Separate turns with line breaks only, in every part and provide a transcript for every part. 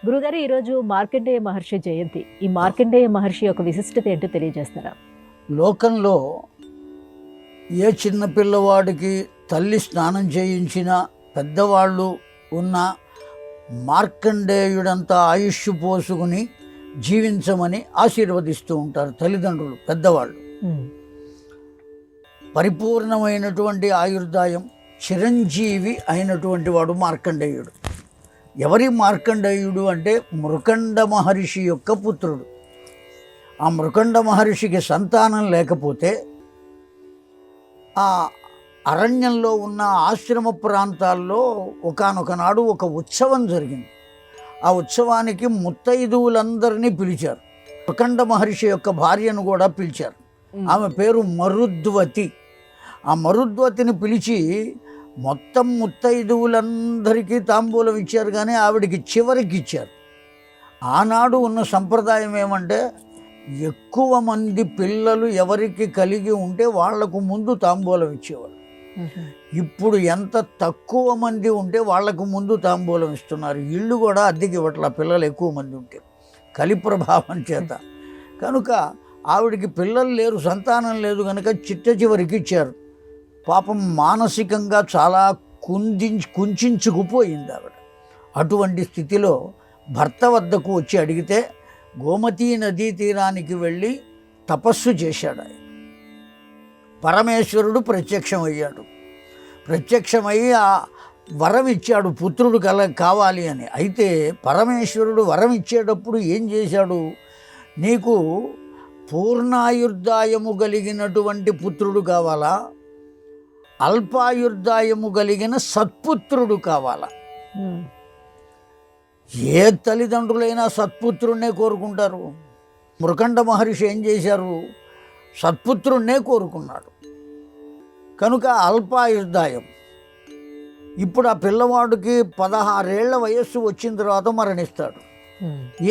గురుగారు ఈరోజు మార్కండేయ మహర్షి జయంతి. ఈ మార్కండేయ మహర్షి యొక్క విశిష్టత ఏంటో తెలియజేస్తారా?
లోకంలో ఏ చిన్న పిల్లవాడికి తల్లి స్నానం చేయించినా, పెద్దవాళ్ళు ఉన్న మార్కండేయుడంత ఆయుష్ పోసుకుని జీవించమని ఆశీర్వదిస్తూ ఉంటారు తల్లిదండ్రులు, పెద్దవాళ్ళు. పరిపూర్ణమైనటువంటి ఆయుర్దాయం, చిరంజీవి అయినటువంటి వాడు మార్కండేయుడు. ఎవరి మార్కండేయుడు అంటే మృకండ మహర్షి యొక్క పుత్రుడు. ఆ మృకండ మహర్షికి సంతానం లేకపోతే ఆ అరణ్యంలో ఉన్న ఆశ్రమ ప్రాంతాల్లో ఒకానొక నాడు ఒక ఉత్సవం జరిగింది. ఆ ఉత్సవానికి ముత్తైదువులందరినీ పిలిచారు. మృకండ మహర్షి యొక్క భార్యను కూడా పిలిచారు. ఆమె పేరు మరుద్వతి. ఆ మరుద్వతిని పిలిచి మొత్తం ముత్తైదువులందరికీ తాంబూలం ఇచ్చారు, కానీ ఆవిడికి చివరికి ఇచ్చారు. ఆనాడు ఉన్న సంప్రదాయం ఏమంటే, ఎక్కువ మంది పిల్లలు ఎవరికి కలిగి ఉంటే వాళ్లకు ముందు తాంబూలం ఇచ్చేవాడు. ఇప్పుడు ఎంత తక్కువ మంది ఉంటే వాళ్లకు ముందు తాంబూలం ఇస్తున్నారు. ఇళ్ళు కూడా అద్దెకి ఇవ్వట్ల, పిల్లలు ఎక్కువ మంది ఉంటే, కలి ప్రభావం చేత. కనుక ఆవిడికి పిల్లలు లేరు, సంతానం లేదు, కనుక చిట్ట చివరికి ఇచ్చారు. పాపం మానసికంగా చాలా కుంచుకుపోయింది ఆవిడ. అటువంటి స్థితిలో భర్త వద్దకు వచ్చి అడిగితే గోమతీ నదీ తీరానికి వెళ్ళి తపస్సు చేశాడు ఆయన. పరమేశ్వరుడు ప్రత్యక్షమయ్యాడు. ప్రత్యక్షమయ్యి ఆ వరం ఇచ్చాడు, పుత్రుడు కావాలి అని. అయితే పరమేశ్వరుడు వరం ఇచ్చేటప్పుడు ఏం చేశాడు? నీకు పూర్ణాయుర్దాయము కలిగినటువంటి పుత్రుడు కావాలా, అల్పాయుర్దాయము కలిగిన సత్పుత్రుడు కావాలా? ఏ తల్లిదండ్రులైనా సత్పుత్రుడినే కోరుకుంటారు. మృకండ మహర్షి ఏం చేశారు? సత్పుత్రుడినే కోరుకున్నాడు. కనుక అల్పాయుర్దాయం. ఇప్పుడు ఆ పిల్లవాడికి 16 ఏళ్ల వయస్సు వచ్చిన తర్వాత మరణిస్తాడు.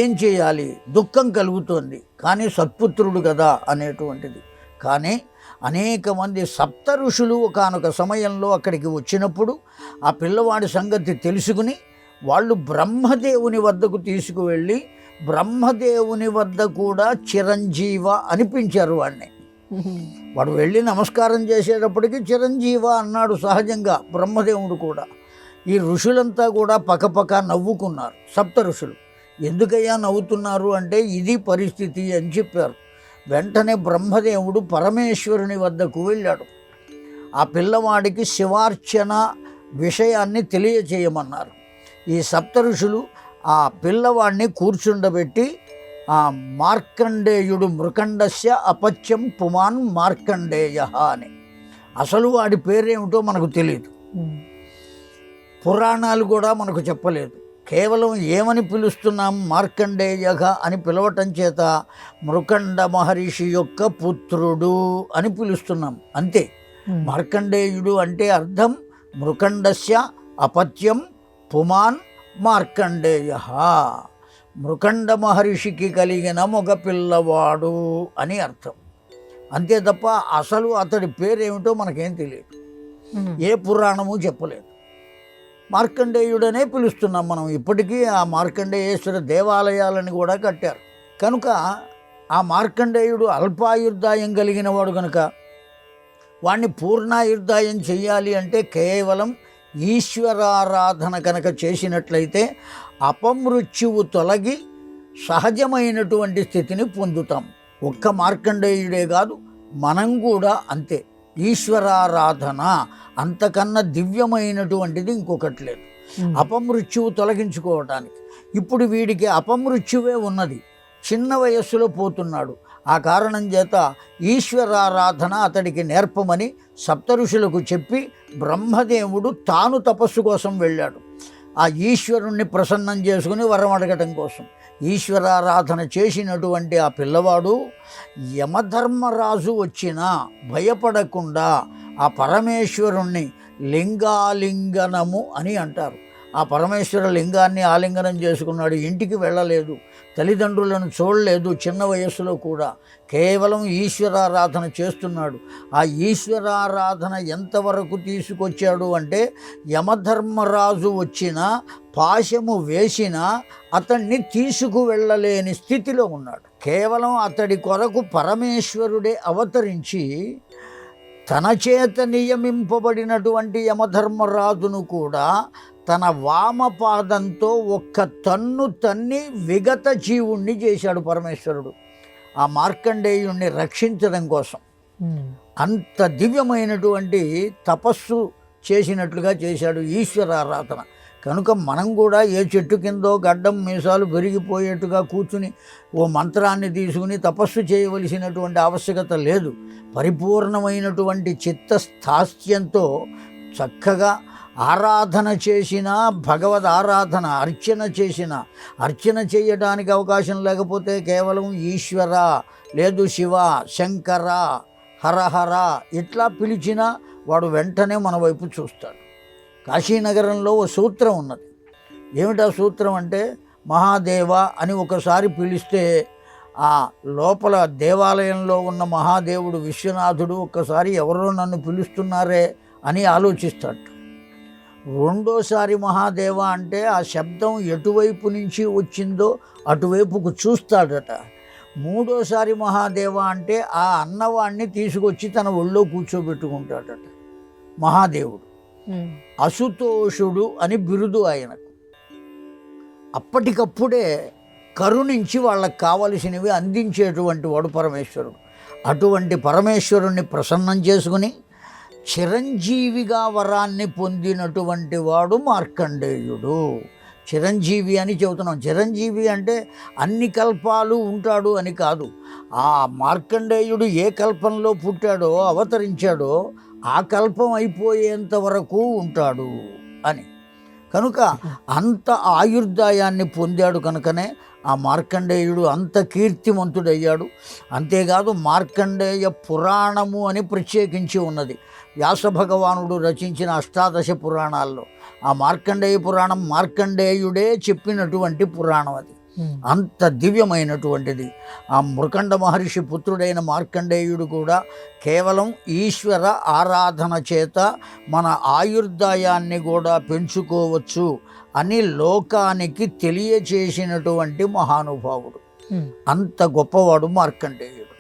ఏం చేయాలి? దుఃఖం కలుగుతోంది, కానీ సత్పుత్రుడు కదా అనేటువంటిది. కానీ అనేక మంది సప్త ఋషులు ఒకానొక సమయంలో అక్కడికి వచ్చినప్పుడు ఆ పిల్లవాడి సంగతి తెలుసుకుని వాళ్ళు బ్రహ్మదేవుని వద్దకు తీసుకువెళ్ళి బ్రహ్మదేవుని వద్ద కూడా చిరంజీవ అనిపించారు వాడిని. వాడు వెళ్ళి నమస్కారం చేసేటప్పటికి చిరంజీవ అన్నాడు సహజంగా బ్రహ్మదేవుడు కూడా. ఈ ఋషులంతా కూడా పకపక నవ్వుకున్నారు. సప్త ఋషులు ఎందుకయ్యా నవ్వుతున్నారు అంటే, ఇది పరిస్థితి అని చెప్పారు. వెంటనే బ్రహ్మదేవుడు పరమేశ్వరుని వద్దకు వెళ్ళాడు. ఆ పిల్లవాడికి శివార్చన విషయాన్ని తెలియచేయమన్నారు. ఈ సప్త ఋషులు ఆ పిల్లవాడిని కూర్చుండబెట్టి, ఆ మార్కండేయుడు మృకండస్య అపత్యం పుమాన్ మార్కండేయ అని. అసలు వాడి పేరేమిటో మనకు తెలియదు, పురాణాలు కూడా మనకు చెప్పలేదు. కేవలం ఏమని పిలుస్తున్నాం? మార్కండేయగా అని పిలవటం చేత మృకండ మహర్షి యొక్క పుత్రుడు అని పిలుస్తున్నాం, అంతే. మార్కండేయుడు అంటే అర్థం మృకండస్య అపత్యం పుమాన్ మార్కండేయ, మృకండ మహర్షికి కలిగిన మగ పిల్లవాడు అని అర్థం, అంతే తప్ప అసలు అతడి పేరేమిటో మనకేం తెలియదు, ఏ పురాణము చెప్పలేదు. మార్కండేయుడనే పిలుస్తున్నాం మనం. ఇప్పటికీ ఆ మార్కండేయేశ్వర దేవాలయాలని కూడా కట్టారు. కనుక ఆ మార్కండేయుడు అల్పాయుర్దాయం కలిగిన వాడు కనుక వాడిని పూర్ణాయుర్దాయం చెయ్యాలి అంటే కేవలం ఈశ్వరారాధన కనుక చేసినట్లయితే అపమృత్యువు తొలగి సహజమైనటువంటి స్థితిని పొందుతాం. ఒక్క మార్కండేయుడే కాదు, మనం కూడా అంతే. ఈశ్వరారాధన అంతకన్నా దివ్యమైనటువంటిది ఇంకొకటి లేదు అపమృత్యువు తొలగించుకోవటానికి. ఇప్పుడు వీడికి అపమృత్యువే ఉన్నది, చిన్న వయస్సులో పోతున్నాడు. ఆ కారణం చేత ఈశ్వరారాధన అతడికి నేర్పమని సప్తఋషులకు చెప్పి బ్రహ్మదేవుడు తాను తపస్సు కోసం వెళ్ళాడు. ఆ ఈశ్వరుణ్ణి ప్రసన్నం చేసుకుని వరం అడగటం కోసం. ఈశ్వరారాధన చేసినటువంటి ఆ పిల్లవాడు యమధర్మరాజు వచ్చినా భయపడకుండా ఆ పరమేశ్వరుణ్ణి లింగాలింగనము అని అంటారు. ఆ పరమేశ్వర లింగాన్ని ఆలింగనం చేసుకున్నాడు. ఇంటికి వెళ్ళలేదు, తల్లిదండ్రులను చూడలేదు, చిన్న వయస్సులో కూడా కేవలం ఈశ్వరారాధన చేస్తున్నాడు. ఆ ఈశ్వరారాధన ఎంతవరకు తీసుకొచ్చాడు అంటే యమధర్మరాజు వచ్చిన పాశము వేసిన అతన్ని తీసుకువెళ్ళలేని స్థితిలో ఉన్నాడు. కేవలం అతడి కొరకు పరమేశ్వరుడే అవతరించి తన చేత నియమింపబడినటువంటి యమధర్మరాజును కూడా తన వామపాదంతో ఒక్క తన్ను తన్ని విగత జీవుణ్ణి చేశాడు పరమేశ్వరుడు, ఆ మార్కండేయుణ్ణి రక్షించడం కోసం. అంత దివ్యమైనటువంటి తపస్సు చేసినట్లుగా చేశాడు ఈశ్వరారాధన. కనుక మనం కూడా ఏ చెట్టు కిందో గడ్డం మీసాలు పెరిగిపోయేట్టుగా కూర్చుని ఓ మంత్రాన్ని తీసుకుని తపస్సు చేయవలసినటువంటి ఆవశ్యకత లేదు. పరిపూర్ణమైనటువంటి చిత్తస్థాస్యంతో చక్కగా ఆరాధన చేసిన, భగవద్ ఆరాధన అర్చన చేయడానికి అవకాశం లేకపోతే కేవలం ఈశ్వర, లేదు శివ, శంకర, హరహర ఇట్లా పిలిచినా వాడు వెంటనే మన వైపు చూస్తాడు. కాశీనగరంలో ఓ సూత్రం ఉన్నది. ఏమిటా సూత్రం అంటే, మహాదేవ అని ఒకసారి పిలిస్తే ఆ లోపల దేవాలయంలో ఉన్న మహాదేవుడు విశ్వనాథుడు ఒక్కసారి ఎవరో నన్ను పిలుస్తున్నారే అని ఆలోచిస్తాడు. రెండోసారి మహాదేవ అంటే ఆ శబ్దం ఎటువైపు నుంచి వచ్చిందో అటువైపుకు చూస్తాడట. మూడోసారి మహాదేవ అంటే ఆ అన్నవాణ్ణి తీసుకొచ్చి తన ఒళ్ళో కూర్చోబెట్టుకుంటాడట మహాదేవుడు. అసుతోషుడు అని బిరుదు ఆయనకు. అప్పటికప్పుడే కరుణించి వాళ్ళకు కావలసినవి అందించేటువంటి వాడు పరమేశ్వరుడు. అటువంటి పరమేశ్వరుణ్ణి ప్రసన్నం చేసుకుని చిరంజీవిగా వరాన్ని పొందినటువంటి వాడు మార్కండేయుడు. చిరంజీవి అని చెబుతున్నాం. చిరంజీవి అంటే అన్ని కల్పాలు ఉంటాడు అని కాదు. ఆ మార్కండేయుడు ఏ కల్పంలో పుట్టాడో, అవతరించాడో ఆ కల్పం అయిపోయేంత వరకు ఉంటాడు అని. కనుక అంత ఆయుర్దాయాన్ని పొందాడు. కనుకనే ఆ మార్కండేయుడు అంత కీర్తిమంతుడయ్యాడు. అంతేకాదు మార్కండేయ పురాణము అని ప్రత్యేకించి ఉన్నది. వ్యాస భగవానుడు రచించిన అష్టాదశ పురాణాల్లో ఆ మార్కండేయ పురాణం మార్కండేయుడే చెప్పినటువంటి పురాణం. అది అంత దివ్యమైనటువంటిది. ఆ మృకండ మహర్షి పుత్రుడైన మార్కండేయుడు కూడా కేవలం ఈశ్వర ఆరాధన చేత మన ఆయుర్దాయాన్ని కూడా పెంచుకోవచ్చు అని లోకానికి తెలియచేసినటువంటి మహానుభావుడు. అంత గొప్పవాడు మార్కండేయుడు.